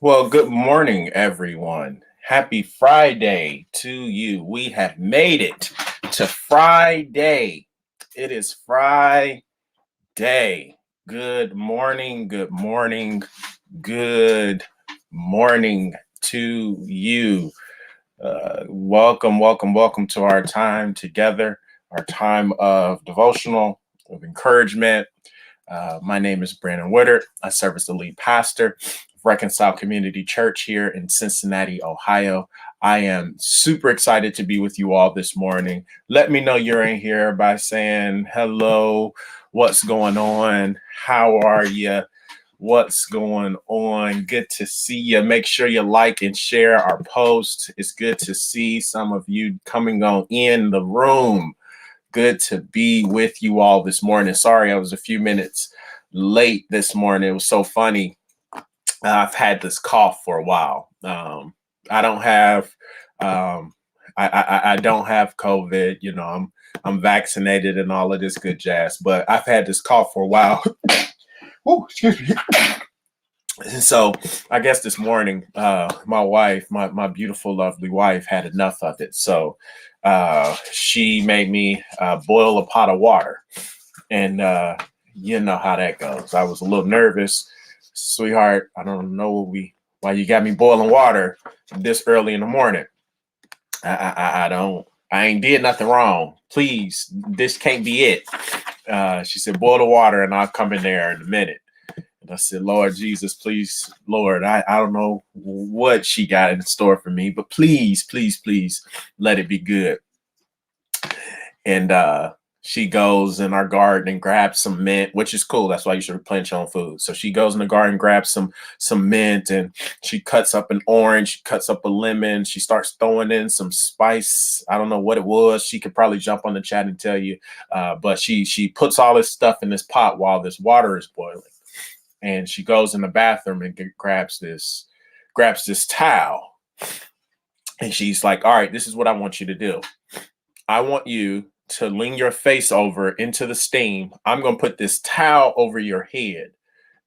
Well, good morning, everyone. Happy Friday to you. We have made it to Friday. It is Friday. Good morning, good morning, good morning to you. Welcome to our time together, our time of devotional, of encouragement. My name is Brandon Woodard. I serve as the lead pastor of Reconcile Community Church here in Cincinnati, Ohio. I am super excited to be with you all this morning. Let me know you're in here by saying hello, what's going on, how are you? What's going on? Good to see you. Make sure you like and share our post. It's good to see some of you coming on in the room. Good to be with you all this morning. Sorry, I was a few minutes late this morning. It was so funny. I've had this cough for a while. I don't have I don't have COVID. I'm vaccinated and all of this good jazz, but I've had this cough for a while. Ooh, excuse me. And so I guess this morning, my wife, my beautiful, lovely wife, had enough of it. So she made me boil a pot of water. And you know how that goes. I was a little nervous. Sweetheart, I don't know why you got me boiling water this early in the morning. I ain't did nothing wrong. Please, this can't be it. She said, boil the water and I'll come in there in a minute. And I said, Lord Jesus, please, Lord, I don't know what she got in store for me, but please, please, please let it be good. And she goes in our garden and grabs some mint, which is cool. That's why you should plant your own food. So she goes in the garden, grabs some mint, and she cuts up an orange, she cuts up a lemon. She starts throwing in some spice. I don't know what it was. She could probably jump on the chat and tell you. But she puts all this stuff in this pot while this water is boiling. And she goes in the bathroom and grabs this towel. And she's like, all right, this is what I want you to do. I want you to lean your face over into the steam. I'm going to put this towel over your head.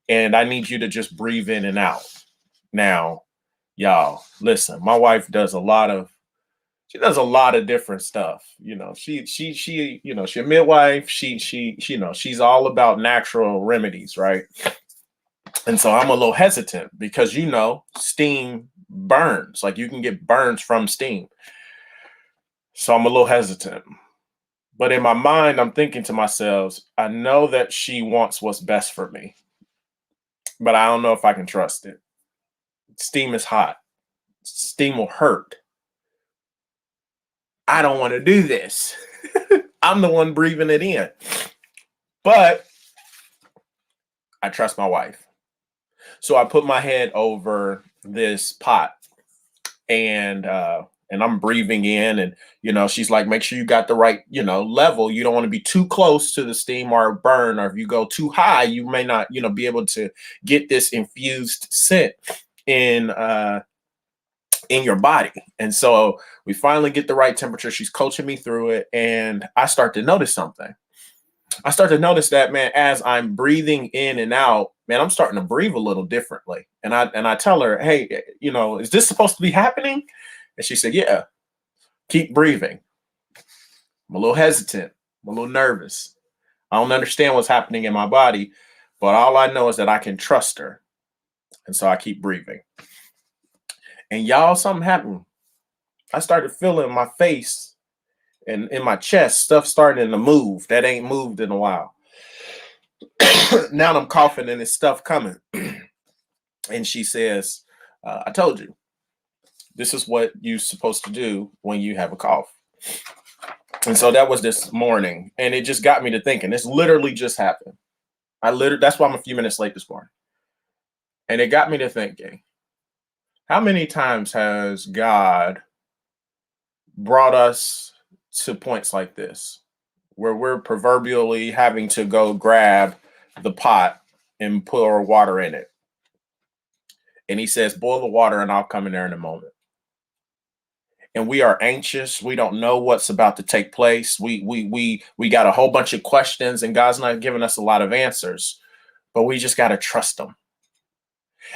And I need you to just breathe in and out. Now, y'all, listen, my wife does a lot of different stuff. She a midwife. She's all about natural remedies, right? And so I'm a little hesitant because, steam burns. Like you can get burns from steam. So I'm a little hesitant. But in my mind, I'm thinking to myself, I know that she wants what's best for me, but I don't know if I can trust it. Steam is hot. Steam will hurt. I don't want to do this. I'm the one breathing it in. But I trust my wife. So I put my head over this pot and I'm breathing in and, she's like, make sure you got the right, level. You don't want to be too close to the steam or burn, or if you go too high, you may not, be able to get this infused scent in your body. And so we finally get the right temperature. She's coaching me through it. And I start to notice something. I start to notice that, man, as I'm breathing in and out, man, I'm starting to breathe a little differently. And I tell her, hey, is this supposed to be happening? And she said, yeah, keep breathing. I'm a little hesitant. I'm a little nervous. I don't understand what's happening in my body, but all I know is that I can trust her. And so I keep breathing. And y'all, something happened. I started feeling my face and in my chest, stuff starting to move that ain't moved in a while. Now I'm coughing and it's stuff coming. And she says, I told you, this is what you're supposed to do when you have a cough. And so that was this morning. And it just got me to thinking, this literally just happened. That's why I'm a few minutes late this morning. And it got me to thinking, how many times has God brought us to points like this, where we're proverbially having to go grab the pot and pour water in it? And he says, boil the water and I'll come in there in a moment. And we are anxious. We don't know what's about to take place. We got a whole bunch of questions and God's not giving us a lot of answers, but we just got to trust him.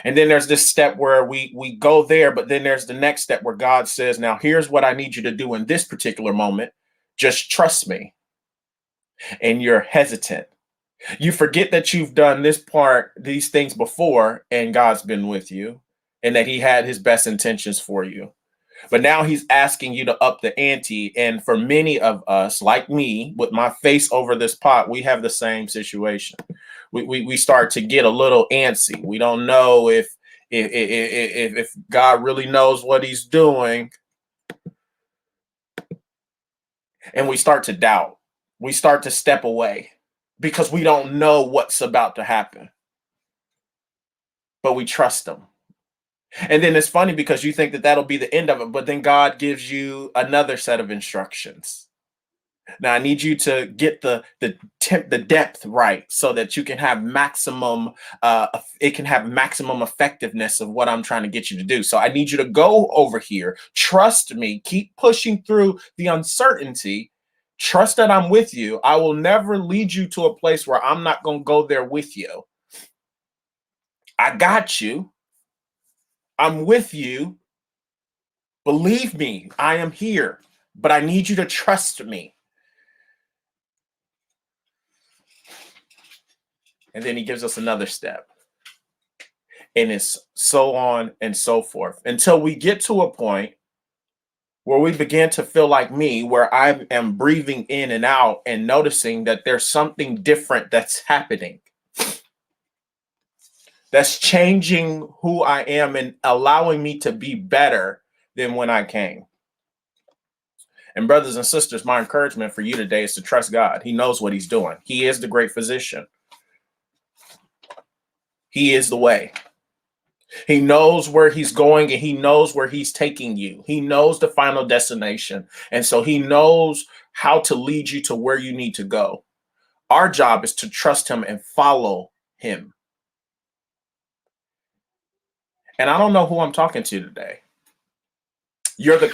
And then there's this step where we go there, but then there's the next step where God says, now here's what I need you to do in this particular moment. Just trust me. And you're hesitant. You forget that you've done these things before, and God's been with you, and that He had His best intentions for you. But now He's asking you to up the ante. And for many of us, like me, with my face over this pot, we have the same situation. We start to get a little antsy. We don't know if God really knows what He's doing, and we start to doubt. We start to step away because we don't know what's about to happen, but we trust Him. And then it's funny because you think that that'll be the end of it, but then God gives you another set of instructions. Now I need you to get the depth right so that you can have maximum it can have maximum effectiveness of what I'm trying to get you to do. So I need you to go over here. Trust me. Keep pushing through the uncertainty. Trust that I'm with you. I will never lead you to a place where I'm not going to go there with you. I got you. I'm with you. Believe me, I am here, but I need you to trust me. And then He gives us another step. And it's so on and so forth until we get to a point where we begin to feel like me, where I am breathing in and out and noticing that there's something different that's happening. That's changing who I am and allowing me to be better than when I came. And brothers and sisters, my encouragement for you today is to trust God. He knows what He's doing. He is the great physician. He is the way. He knows where He's going, and He knows where He's taking you. He knows the final destination. And so He knows how to lead you to where you need to go. Our job is to trust Him and follow Him. And I don't know who I'm talking to today. You're the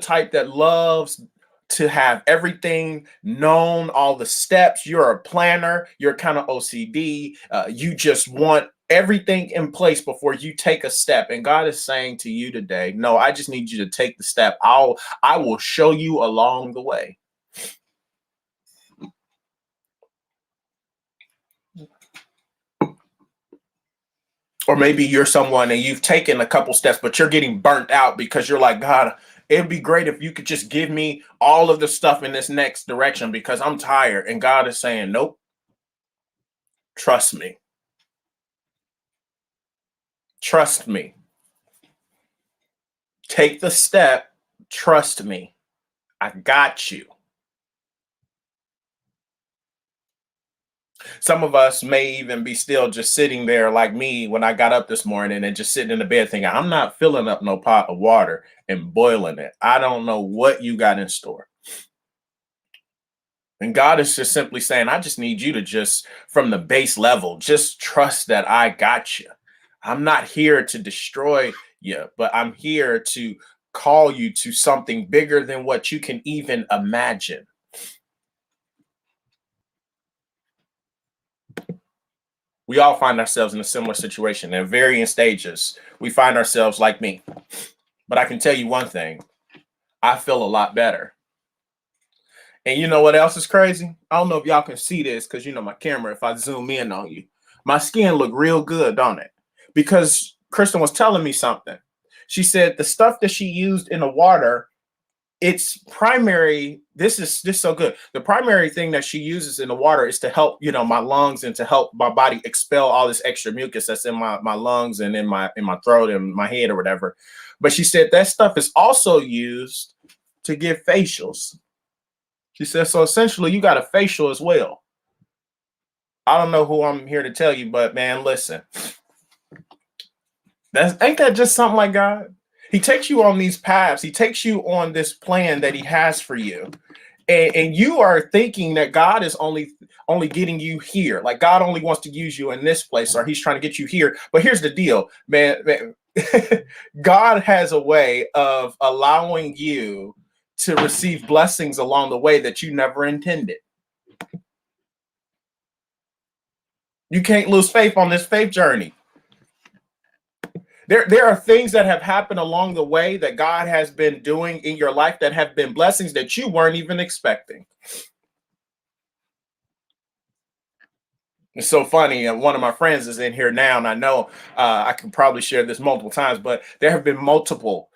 type that loves to have everything known, all the steps. You're a planner. You're kind of OCD. You just want everything in place before you take a step. And God is saying to you today, no, I just need you to take the step. I will show you along the way. Or maybe you're someone and you've taken a couple steps, but you're getting burnt out because you're like, God, it'd be great if you could just give me all of the stuff in this next direction because I'm tired. And God is saying, nope, trust me. Trust me. Take the step. Trust me. I got you. Some of us may even be still just sitting there like me when I got up this morning and just sitting in the bed thinking, I'm not filling up no pot of water and boiling it. I don't know what you got in store. And God is just simply saying, I just need you to just, from the base level, just trust that I got you. I'm not here to destroy you, but I'm here to call you to something bigger than what you can even imagine. We all find ourselves in a similar situation in varying stages. We find ourselves like me. But I can tell you one thing, I feel a lot better. And you know what else is crazy? I don't know if y'all can see this because you know my camera, if I zoom in on you, my skin look real good, don't it? Because Kristen was telling me something. She said the stuff that she used in the water, it's primary. This is so good. The primary thing that she uses in the water is to help, my lungs and to help my body expel all this extra mucus that's in my lungs and in my throat and my head or whatever. But she said that stuff is also used to give facials. She said, so essentially you got a facial as well. I don't know who I'm here to tell you, but man, listen, ain't that just something like God? He takes you on these paths. He takes you on this plan that He has for you. And you are thinking that God is only getting you here. Like God only wants to use you in this place, or He's trying to get you here. But here's the deal, man. God has a way of allowing you to receive blessings along the way that you never intended. You can't lose faith on this faith journey. There are things that have happened along the way that God has been doing in your life that have been blessings that you weren't even expecting. It's so funny. And one of my friends is in here now, and I know I can probably share this multiple times, but there have been multiple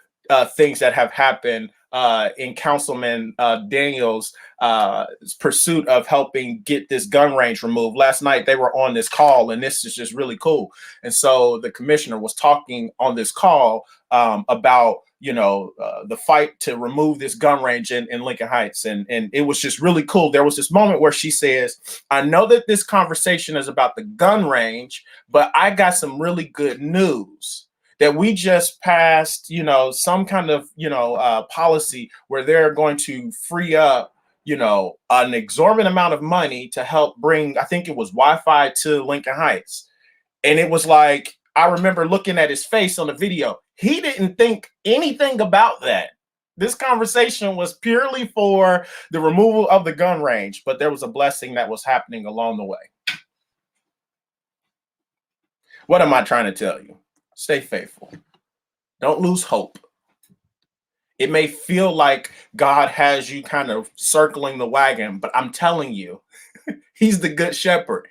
things that have happened in Councilman Daniel's pursuit of helping get this gun range removed. Last night they were on this call, and this is just really cool. And so the commissioner was talking on this call about the fight to remove this gun range in Lincoln Heights, and it was just really cool. There was this moment where she says, I know that this conversation is about the gun range, but I got some really good news that we just passed, some kind of, policy where they're going to free up, an exorbitant amount of money to help bring, I think it was Wi-Fi to Lincoln Heights. And it was like, I remember looking at his face on the video. He didn't think anything about that. This conversation was purely for the removal of the gun range, but there was a blessing that was happening along the way. What am I trying to tell you? Stay faithful. Don't lose hope. It may feel like God has you kind of circling the wagon, but I'm telling you, he's the good shepherd.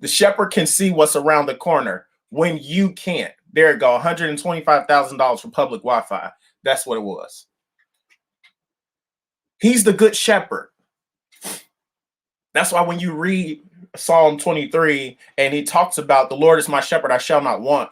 The shepherd can see what's around the corner when you can't. There you go, $125,000 for public Wi-Fi. That's what it was. He's the good shepherd. That's why when you read Psalm 23 and he talks about the Lord is my shepherd, I shall not want.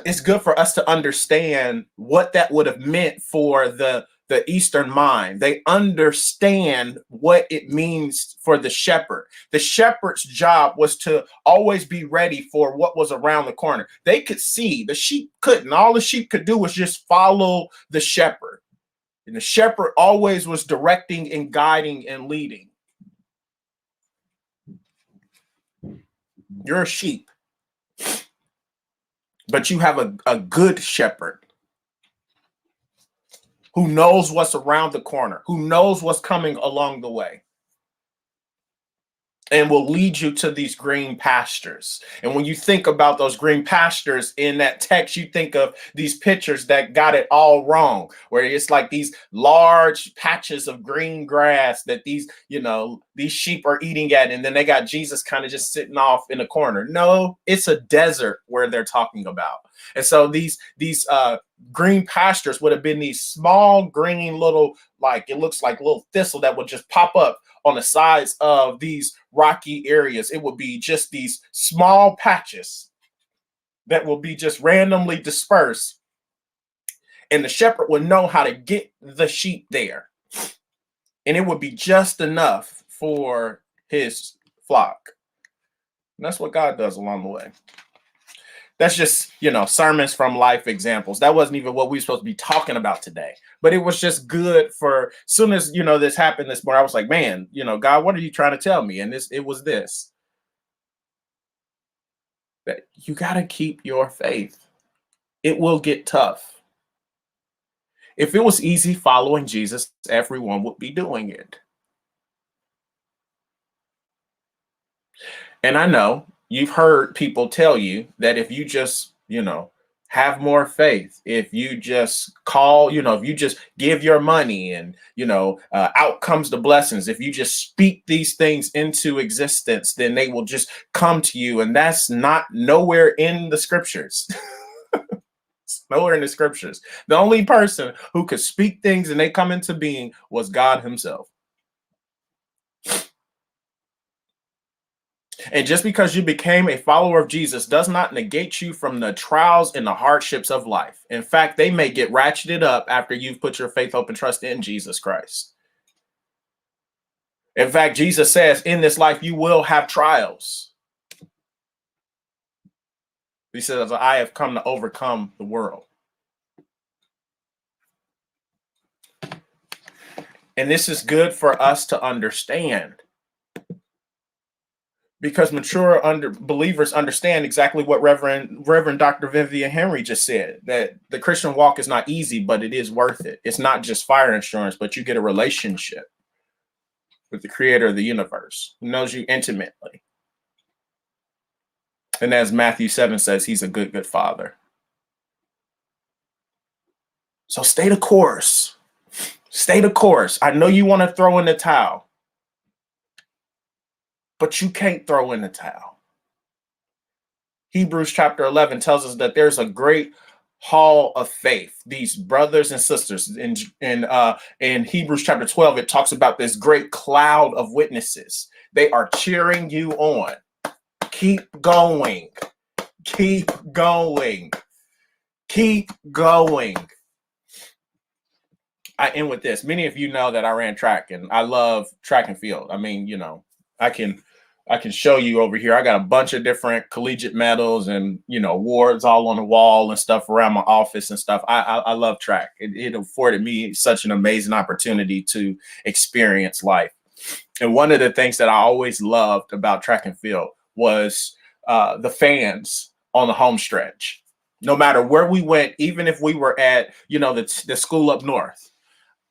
It's good for us to understand what that would have meant for the Eastern mind. They understand what it means for the shepherd. The shepherd's job was to always be ready for what was around the corner. They could see, the sheep couldn't. All the sheep could do was just follow the shepherd. And the shepherd always was directing and guiding and leading. You're a sheep, but you have a good shepherd who knows what's around the corner, who knows what's coming along the way, and will lead you to these green pastures. And when you think about those green pastures in that text, you think of these pictures that got it all wrong, where it's like these large patches of green grass that these sheep are eating at, and then they got Jesus kind of just sitting off in a corner. No, it's a desert where they're talking about. And so these green pastures would have been these small green little, like it looks like little thistle that would just pop up on the sides of these rocky areas. It would be just these small patches that will be just randomly dispersed. And the shepherd would know how to get the sheep there. And it would be just enough for his flock. And that's what God does along the way. That's just, sermons from life examples. That wasn't even what we were supposed to be talking about today. But it was just good for, as soon as, this happened this morning, I was like, man, God, what are you trying to tell me? And it was this. That you got to keep your faith. It will get tough. If it was easy following Jesus, everyone would be doing it. And I know you've heard people tell you that if you just, have more faith, if you just call, if you just give your money and, out comes the blessings. If you just speak these things into existence, then they will just come to you. And that's nowhere in the scriptures. It's nowhere in the scriptures. The only person who could speak things and they come into being was God himself. And just because you became a follower of Jesus does not negate you from the trials and the hardships of life. In fact, they may get ratcheted up after you've put your faith, hope, and trust in Jesus Christ. In fact, Jesus says, in this life, you will have trials. He says, I have come to overcome the world. And this is good for us to understand. Because mature believers understand exactly what Reverend Dr. Vivian Henry just said, that the Christian walk is not easy, but it is worth it. It's not just fire insurance, but you get a relationship with the creator of the universe who knows you intimately. And as Matthew 7 says, he's a good, good father. So stay the course. Stay the course. I know you want to throw in the towel, but you can't throw in the towel. Hebrews chapter 11 tells us that there's a great hall of faith. These brothers and sisters in Hebrews chapter 12, it talks about this great cloud of witnesses. They are cheering you on. Keep going. Keep going. Keep going. I end with this. Many of you know that I ran track and I love track and field. I mean, I can show you over here. I got a bunch of different collegiate medals and awards all on the wall and stuff around my office and stuff. I love track. It afforded me such an amazing opportunity to experience life. And one of the things that I always loved about track and field was the fans on the home stretch. No matter where we went, even if we were at the school up north,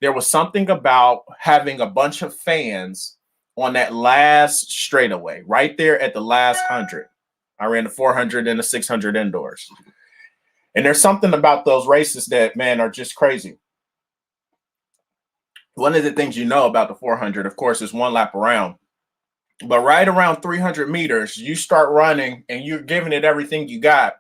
there was something about having a bunch of fans on that last straightaway, right there at the last 100. I ran the 400 and the 600 indoors. And there's something about those races that, man, are just crazy. One of the things about the 400, of course, is one lap around. But right around 300 meters, you start running and you're giving it everything you got.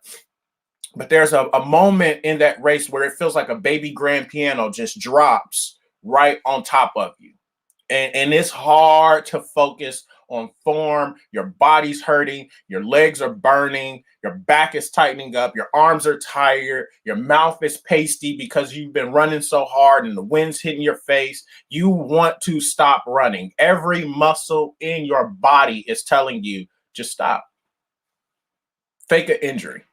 But there's a moment in that race where it feels like a baby grand piano just drops right on top of you. And it's hard to focus on form. Your body's hurting. Your legs are burning. Your back is tightening up. Your arms are tired. Your mouth is pasty because you've been running so hard and the wind's hitting your face. You want to stop running. Every muscle in your body is telling you, just stop. Fake an injury.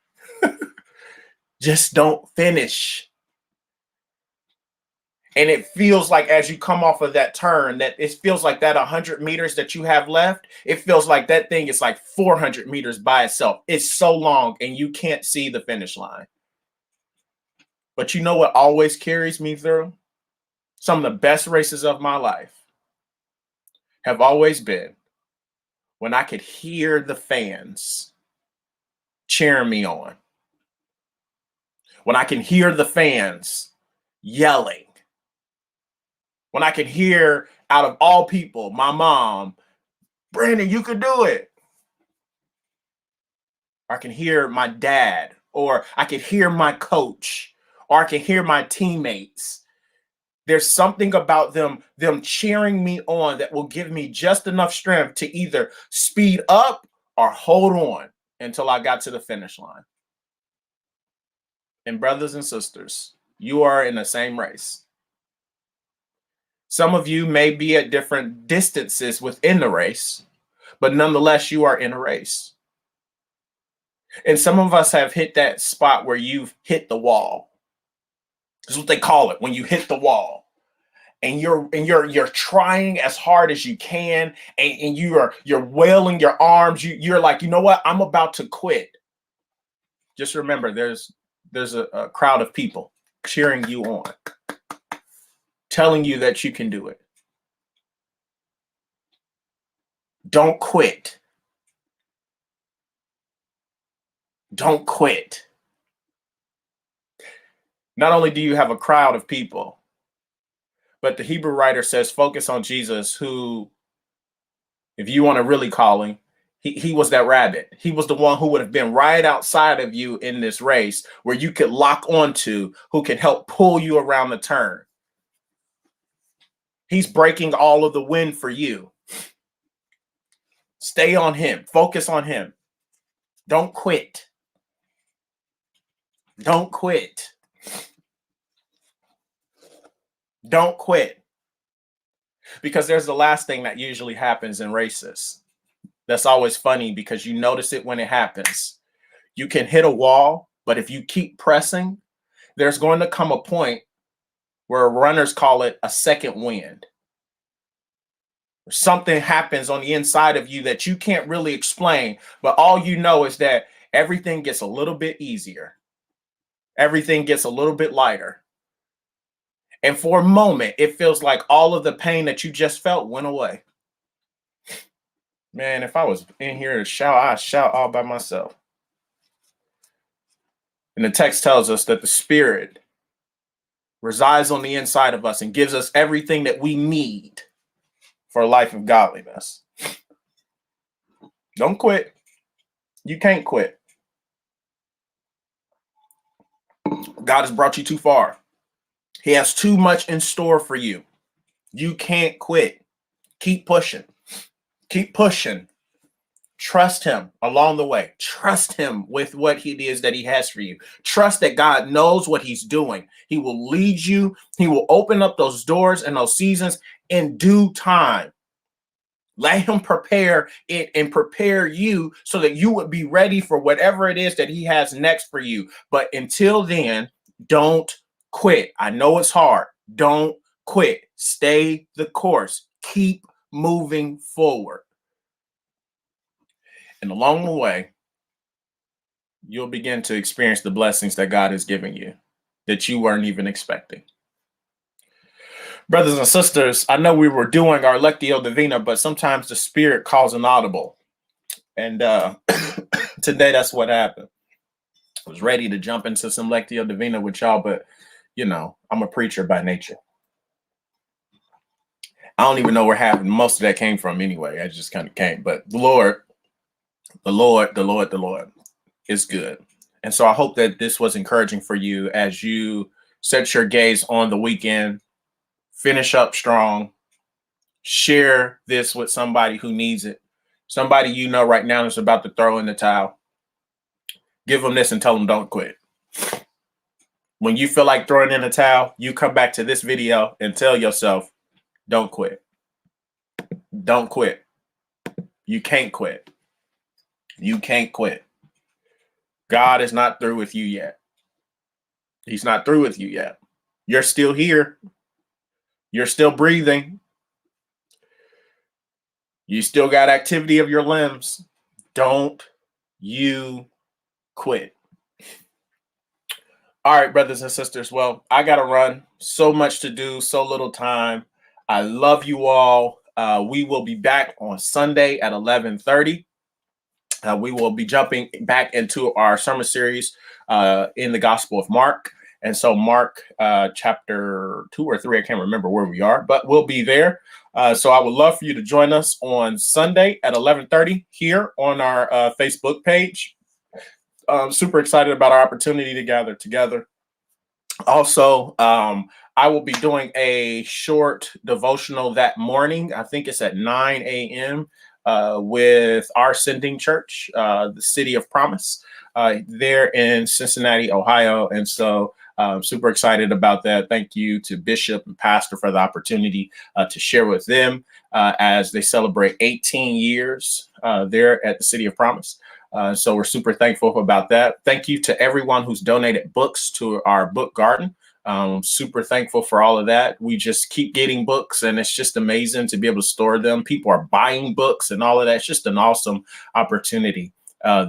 Just don't finish. And it feels like as you come off of that turn, that it feels like that 100 meters that you have left, it feels like that thing is like 400 meters by itself. It's so long and you can't see the finish line. But you know what always carries me through? Some of the best races of my life have always been when I could hear the fans cheering me on. When I can hear the fans yelling. When I can hear, out of all people, my mom, Brandon, you could do it. I can hear my dad, or I can hear my coach, or I can hear my teammates. There's something about them cheering me on that will give me just enough strength to either speed up or hold on until I got to the finish line. And brothers and sisters, you are in the same race. Some of you may be at different distances within the race, but nonetheless, you are in a race. And some of us have hit that spot where you've hit the wall. That's what they call it, when you hit the wall. And you're trying as hard as you can, and you're wailing your arms. You're like, you know what? I'm about to quit. Just remember, there's a crowd of people cheering you on, telling you that you can do it. Don't quit. Don't quit. Not only do you have a crowd of people, but the Hebrew writer says, focus on Jesus, who, if you want to really call him, he was that rabbit. He was the one who would have been right outside of you in this race where you could lock onto, who can help pull you around the turn. He's breaking all of the wind for you. Stay on him. Focus on him. Don't quit. Don't quit. Don't quit. Because there's the last thing that usually happens in races. That's always funny because you notice it when it happens. You can hit a wall, but if you keep pressing, there's going to come a point where runners call it a second wind. Or something happens on the inside of you that you can't really explain, but all you know is that everything gets a little bit easier. Everything gets a little bit lighter. And for a moment, it feels like all of the pain that you just felt went away. Man, if I was in here to shout, I'd shout all by myself. And the text tells us that the Spirit resides on the inside of us and gives us everything that we need for a life of godliness. Don't quit. You can't quit. God has brought you too far. He has too much in store for you. You can't quit. Keep pushing. Keep pushing. Trust him along the way. Trust him with what it is that he has for you. Trust that God knows what he's doing. He will lead you. He will open up those doors and those seasons in due time. Let him prepare it and prepare you so that you would be ready for whatever it is that he has next for you. But until then, don't quit. I know it's hard. Don't quit. Stay the course. Keep moving forward. And along the way, you'll begin to experience the blessings that God is giving you that you weren't even expecting. Brothers and sisters, I know we were doing our Lectio Divina, but sometimes the Spirit calls an audible. And today, that's what happened. I was ready to jump into some Lectio Divina with y'all, but, I'm a preacher by nature. I don't even know where most of that came from anyway. I just kind of came. But the Lord is good. And so I hope that this was encouraging for you as you set your gaze on the weekend. Finish up strong. Share this with somebody who needs it. Somebody right now is about to throw in the towel. Give them this and tell them don't quit. When you feel like throwing in the towel, you come back to this video and tell yourself, don't quit. Don't quit. You can't quit. You can't quit. God is not through with you yet. He's not through with you yet. You're still here. You're still breathing. You still got activity of your limbs. Don't you quit. All right, brothers and sisters. Well, I got to run. So much to do, so little time. I love you all. We will be back on Sunday at 11:30. We will be jumping back into our sermon series in the Gospel of Mark. And so Mark chapter 2 or 3, I can't remember where we are, but we'll be there. So I would love for you to join us on Sunday at 11:30 here on our Facebook page. I'm super excited about our opportunity to gather together. Also, I will be doing a short devotional that morning. I think it's at 9 a.m. With our sending church, the City of Promise, there in Cincinnati, Ohio. And so I'm super excited about that. Thank you to Bishop and Pastor for the opportunity to share with them as they celebrate 18 years there at the City of Promise. So we're super thankful about that. Thank you to everyone who's donated books to our book garden. Super thankful for all of that. We just keep getting books and it's just amazing to be able to store them. People are buying books and all of that. It's just an awesome opportunity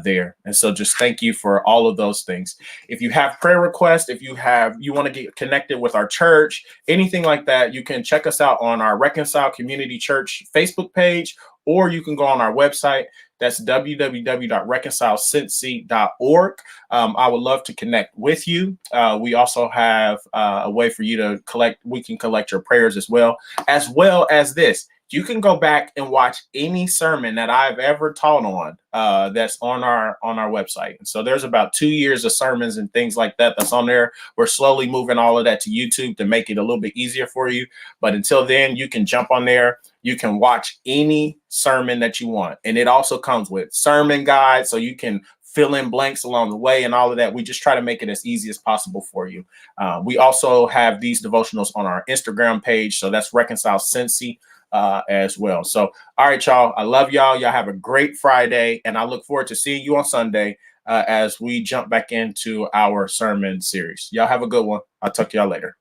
there. And so just thank you for all of those things. If you have prayer requests, if you want to get connected with our church, anything like that, you can check us out on our Reconcile Community Church Facebook page, or you can go on our website. That's www.reconcilecincy.org. I would love to connect with you. We also have a way for you to we can collect your prayers as well as this. You can go back and watch any sermon that I've ever taught on that's on our website. And so there's about 2 years of sermons and things like that that's on there. We're slowly moving all of that to YouTube to make it a little bit easier for you. But until then, you can jump on there. You can watch any sermon that you want. And it also comes with sermon guides, so you can fill in blanks along the way and all of that. We just try to make it as easy as possible for you. We also have these devotionals on our Instagram page. So that's Reconcile Cincy as well. So, all right, y'all. I love y'all. Y'all have a great Friday. And I look forward to seeing you on Sunday as we jump back into our sermon series. Y'all have a good one. I'll talk to y'all later.